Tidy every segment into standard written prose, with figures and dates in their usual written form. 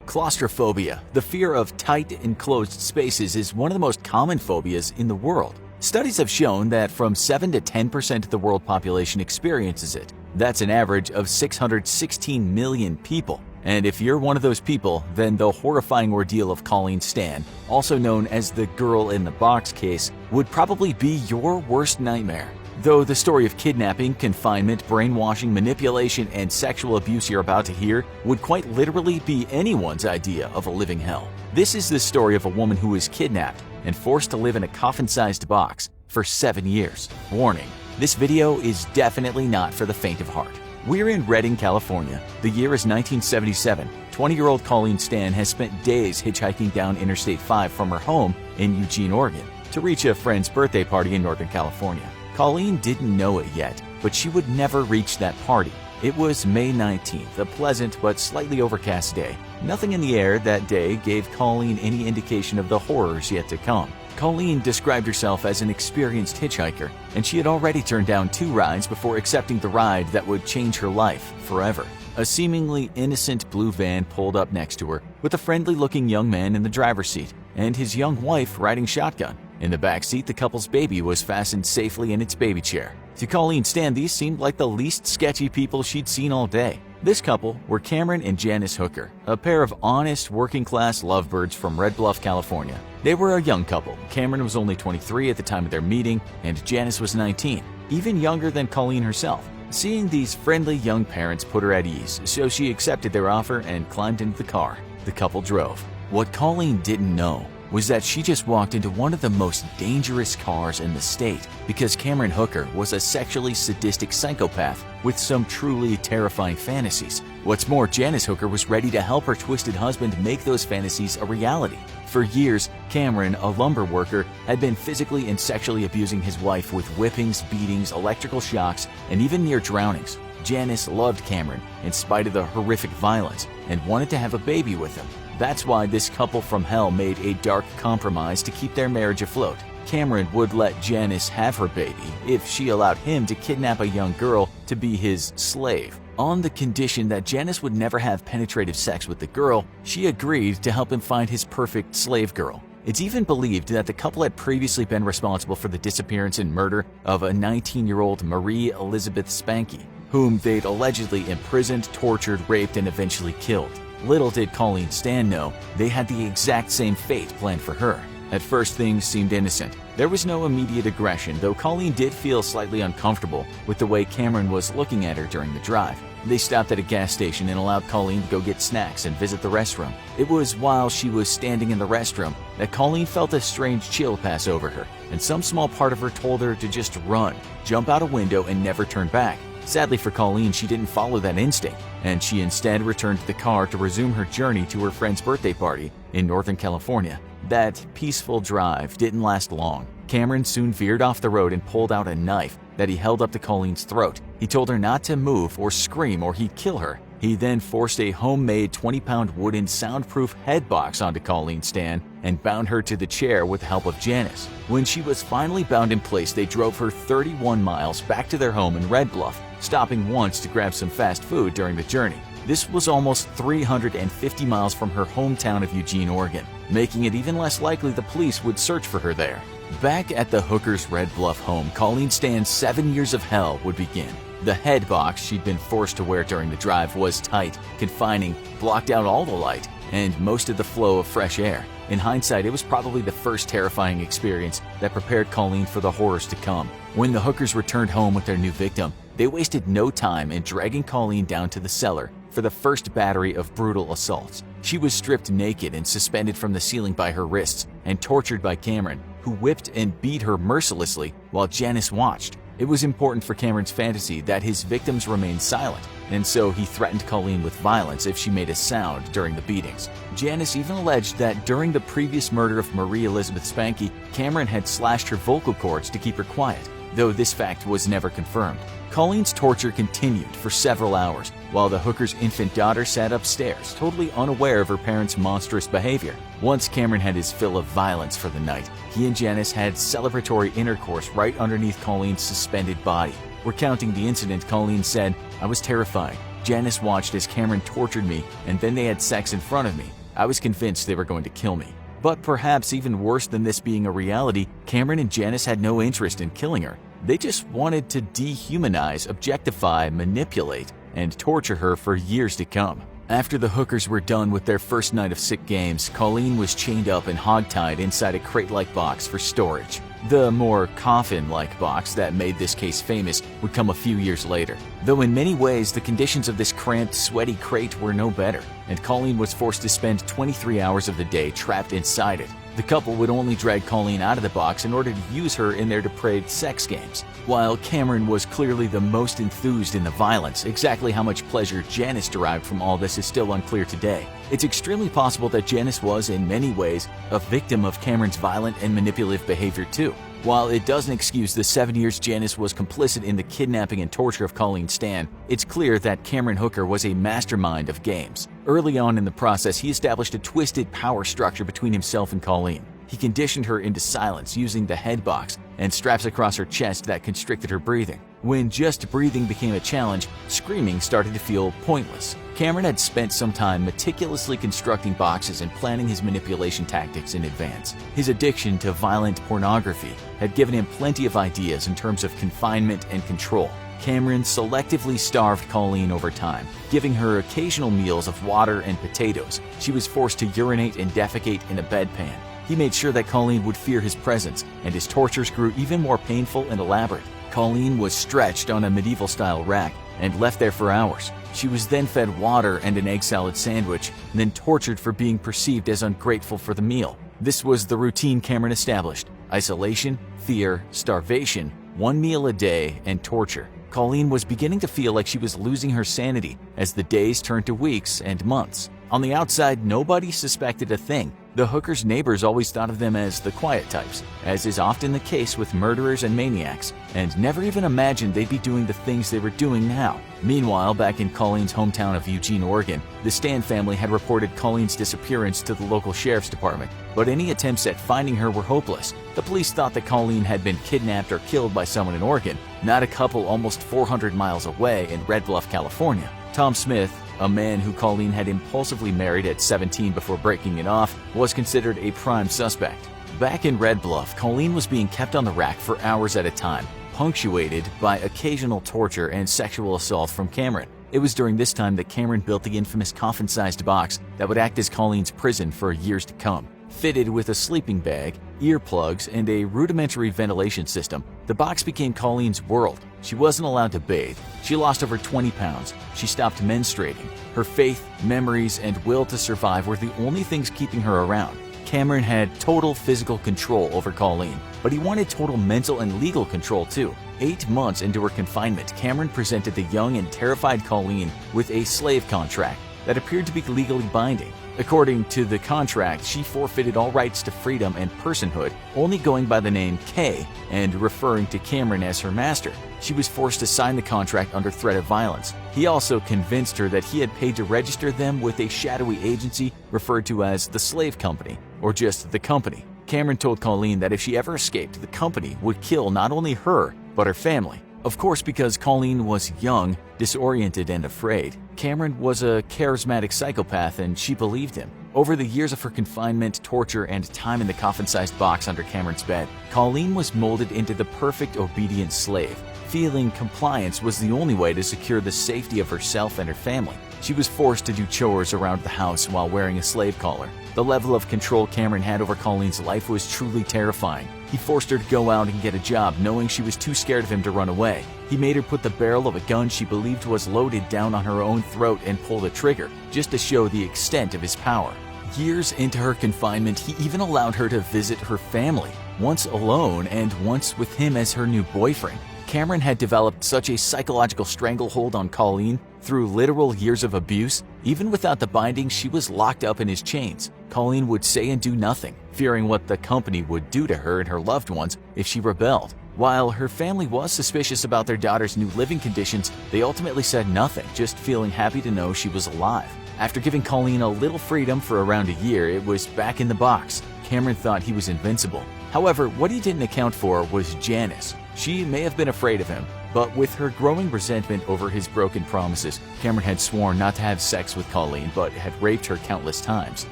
Claustrophobia, the fear of tight, enclosed spaces, is one of the most common phobias in the world. Studies have shown that from 7 to 10% of the world population experiences it. That's an average of 616 million people. And if you're one of those people, then the horrifying ordeal of Colleen Stan, also known as the girl in the box case, would probably be your worst nightmare. Though the story of kidnapping, confinement, brainwashing, manipulation, and sexual abuse you're about to hear would quite literally be anyone's idea of a living hell. This is the story of a woman who was kidnapped and forced to live in a coffin-sized box for 7 years. Warning, this video is definitely not for the faint of heart. We're in Redding, California. The year is 1977. 20-year-old Colleen Stan has spent days hitchhiking down Interstate 5 from her home in Eugene, Oregon, to reach a friend's birthday party in Northern California. Colleen didn't know it yet, but she would never reach that party. It was May 19th, a pleasant but slightly overcast day. Nothing in the air that day gave Colleen any indication of the horrors yet to come. Colleen described herself as an experienced hitchhiker, and she had already turned down 2 rides before accepting the ride that would change her life forever. A seemingly innocent blue van pulled up next to her, with a friendly-looking young man in the driver's seat and his young wife riding shotgun. In the back seat, the couple's baby was fastened safely in its baby chair. To Colleen Stan, these seemed like the least sketchy people she'd seen all day. This couple were Cameron and Janice Hooker, a pair of honest, working-class lovebirds from Red Bluff, California. They were a young couple. Cameron was only 23 at the time of their meeting, and Janice was 19, even younger than Colleen herself. Seeing these friendly young parents put her at ease, so she accepted their offer and climbed into the car. The couple drove. What Colleen didn't know was that she just walked into one of the most dangerous cars in the state, because Cameron Hooker was a sexually sadistic psychopath with some truly terrifying fantasies. What's more, Janice Hooker was ready to help her twisted husband make those fantasies a reality. For years, Cameron, a lumber worker, had been physically and sexually abusing his wife with whippings, beatings, electrical shocks, and even near drownings. Janice loved Cameron in spite of the horrific violence and wanted to have a baby with him. That's why this couple from hell made a dark compromise to keep their marriage afloat. Cameron would let Janice have her baby if she allowed him to kidnap a young girl to be his slave. On the condition that Janice would never have penetrative sex with the girl, she agreed to help him find his perfect slave girl. It's even believed that the couple had previously been responsible for the disappearance and murder of a 19-year-old Marie Elizabeth Spanky, whom they'd allegedly imprisoned, tortured, raped, and eventually killed. Little did Colleen Stan know, they had the exact same fate planned for her. At first, things seemed innocent. There was no immediate aggression, though Colleen did feel slightly uncomfortable with the way Cameron was looking at her during the drive. They stopped at a gas station and allowed Colleen to go get snacks and visit the restroom. It was while she was standing in the restroom that Colleen felt a strange chill pass over her, and some small part of her told her to just run, jump out a window, and never turn back. Sadly for Colleen, she didn't follow that instinct, and she instead returned to the car to resume her journey to her friend's birthday party in Northern California. That peaceful drive didn't last long. Cameron soon veered off the road and pulled out a knife that he held up to Colleen's throat. He told her not to move or scream or he'd kill her. He then forced a homemade 20-pound wooden soundproof head box onto Colleen Stan and bound her to the chair with the help of Janice. When she was finally bound in place, they drove her 31 miles back to their home in Red Bluff, stopping once to grab some fast food during the journey. This was almost 350 miles from her hometown of Eugene, Oregon, making it even less likely the police would search for her there. Back at the Hooker's Red Bluff home, Colleen Stan's 7 years of hell would begin. The head box she'd been forced to wear during the drive was tight, confining, blocked out all the light, and most of the flow of fresh air. In hindsight, it was probably the first terrifying experience that prepared Colleen for the horrors to come. When the Hookers returned home with their new victim, they wasted no time in dragging Colleen down to the cellar for the first battery of brutal assaults. She was stripped naked and suspended from the ceiling by her wrists and tortured by Cameron, who whipped and beat her mercilessly while Janice watched. It was important for Cameron's fantasy that his victims remain silent, and so he threatened Colleen with violence if she made a sound during the beatings. Janice even alleged that during the previous murder of Marie Elizabeth Spanky, Cameron had slashed her vocal cords to keep her quiet, though this fact was never confirmed. Colleen's torture continued for several hours, while the Hooker's infant daughter sat upstairs, totally unaware of her parents' monstrous behavior. Once Cameron had his fill of violence for the night, he and Janice had celebratory intercourse right underneath Colleen's suspended body. Recounting the incident, Colleen said, "I was terrified. Janice watched as Cameron tortured me, and then they had sex in front of me. I was convinced they were going to kill me. But perhaps even worse than this being a reality, Cameron and Janice had no interest in killing her. They just wanted to dehumanize, objectify, manipulate, and torture her for years to come. After the hookers were done with their first night of sick games, Colleen was chained up and hogtied inside a crate-like box for storage. The more coffin-like box that made this case famous would come a few years later, though in many ways the conditions of this cramped, sweaty crate were no better, and Colleen was forced to spend 23 hours of the day trapped inside it. The couple would only drag Colleen out of the box in order to use her in their depraved sex games. While Cameron was clearly the most enthused in the violence, exactly how much pleasure Janice derived from all this is still unclear today. It's extremely possible that Janice was, in many ways, a victim of Cameron's violent and manipulative behavior too. While it doesn't excuse the 7 years Janice was complicit in the kidnapping and torture of Colleen Stan, it's clear that Cameron Hooker was a mastermind of games. Early on in the process, he established a twisted power structure between himself and Colleen. He conditioned her into silence using the head box and straps across her chest that constricted her breathing. When just breathing became a challenge, screaming started to feel pointless. Cameron had spent some time meticulously constructing boxes and planning his manipulation tactics in advance. His addiction to violent pornography had given him plenty of ideas in terms of confinement and control. Cameron selectively starved Colleen over time, giving her occasional meals of water and potatoes. She was forced to urinate and defecate in a bedpan. He made sure that Colleen would fear his presence, and his tortures grew even more painful and elaborate. Colleen was stretched on a medieval-style rack and left there for hours. She was then fed water and an egg salad sandwich, and then tortured for being perceived as ungrateful for the meal. This was the routine Cameron established: isolation, fear, starvation, one meal a day, and torture. Colleen was beginning to feel like she was losing her sanity as the days turned to weeks and months. On the outside, nobody suspected a thing. The hookers' neighbors always thought of them as the quiet types, as is often the case with murderers and maniacs, and never even imagined they'd be doing the things they were doing now. Meanwhile, back in Colleen's hometown of Eugene, Oregon, the Stan family had reported Colleen's disappearance to the local sheriff's department, but any attempts at finding her were hopeless. The police thought that Colleen had been kidnapped or killed by someone in Oregon, not a couple almost 400 miles away in Red Bluff, California. Tom Smith, a man who Colleen had impulsively married at 17 before breaking it off, was considered a prime suspect. Back in Red Bluff, Colleen was being kept on the rack for hours at a time, punctuated by occasional torture and sexual assault from Cameron. It was during this time that Cameron built the infamous coffin-sized box that would act as Colleen's prison for years to come. Fitted with a sleeping bag, earplugs, and a rudimentary ventilation system, the box became Colleen's world. She wasn't allowed to bathe. She lost over 20 pounds. She stopped menstruating. Her faith, memories, and will to survive were the only things keeping her around. Cameron had total physical control over Colleen, but he wanted total mental and legal control too. 8 months into her confinement, Cameron presented the young and terrified Colleen with a slave contract that appeared to be legally binding. According to the contract, she forfeited all rights to freedom and personhood, only going by the name Kay and referring to Cameron as her master. She was forced to sign the contract under threat of violence. He also convinced her that he had paid to register them with a shadowy agency referred to as the Slave Company, or just the company. Cameron told Colleen that if she ever escaped, the company would kill not only her, but her family. Of course, because Colleen was young, disoriented, and afraid, Cameron was a charismatic psychopath and she believed him. Over the years of her confinement, torture, and time in the coffin-sized box under Cameron's bed, Colleen was molded into the perfect obedient slave. Feeling compliance was the only way to secure the safety of herself and her family. She was forced to do chores around the house while wearing a slave collar. The level of control Cameron had over Colleen's life was truly terrifying. He forced her to go out and get a job, knowing she was too scared of him to run away. He made her put the barrel of a gun she believed was loaded down on her own throat and pull the trigger, just to show the extent of his power. Years into her confinement, he even allowed her to visit her family, once alone and once with him as her new boyfriend. Cameron had developed such a psychological stranglehold on Colleen through literal years of abuse. Even without the binding, she was locked up in his chains. Colleen would say and do nothing, fearing what the company would do to her and her loved ones if she rebelled. While her family was suspicious about their daughter's new living conditions, they ultimately said nothing, just feeling happy to know she was alive. After giving Colleen a little freedom for around a year, it was back in the box. Cameron thought he was invincible. However, what he didn't account for was Janice. She may have been afraid of him, But with her growing resentment over his broken promises, Cameron had sworn not to have sex with Colleen but had raped her countless times,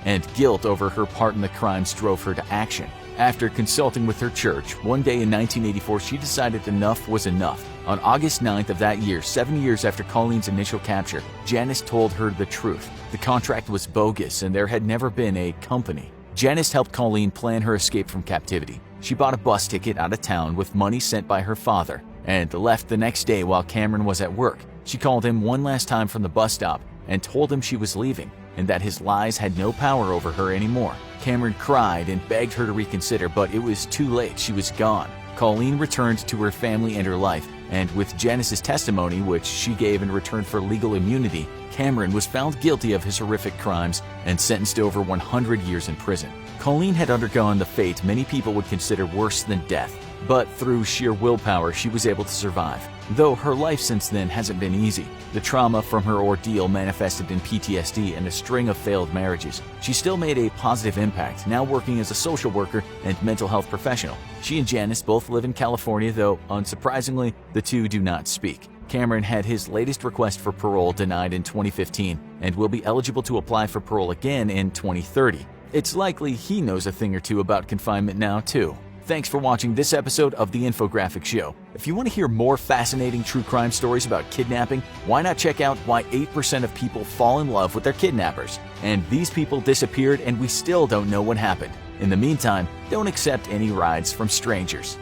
and guilt over her part in the crimes drove her to action. After consulting with her church, one day in 1984 she decided enough was enough. On August 9th of that year, 7 years after Colleen's initial capture, Janice told her the truth. The contract was bogus and there had never been a company. Janice helped Colleen plan her escape from captivity. She bought a bus ticket out of town with money sent by her father and left the next day while Cameron was at work. She called him one last time from the bus stop and told him she was leaving and that his lies had no power over her anymore. Cameron cried and begged her to reconsider, but it was too late. She was gone. Colleen returned to her family and her life, and with Janice's testimony, which she gave in return for legal immunity, Cameron was found guilty of his horrific crimes and sentenced to over 100 years in prison. Colleen had undergone the fate many people would consider worse than death, but through sheer willpower she was able to survive. Though her life since then hasn't been easy. The trauma from her ordeal manifested in PTSD and a string of failed marriages. She still made a positive impact, now working as a social worker and mental health professional. She and Janice both live in California, though unsurprisingly, the two do not speak. Cameron had his latest request for parole denied in 2015 and will be eligible to apply for parole again in 2030. It's likely he knows a thing or two about confinement now, too. Thanks for watching this episode of The Infographic Show. If you want to hear more fascinating true crime stories about kidnapping, why not check out why 8% of people fall in love with their kidnappers? And these people disappeared and we still don't know what happened. In the meantime, don't accept any rides from strangers.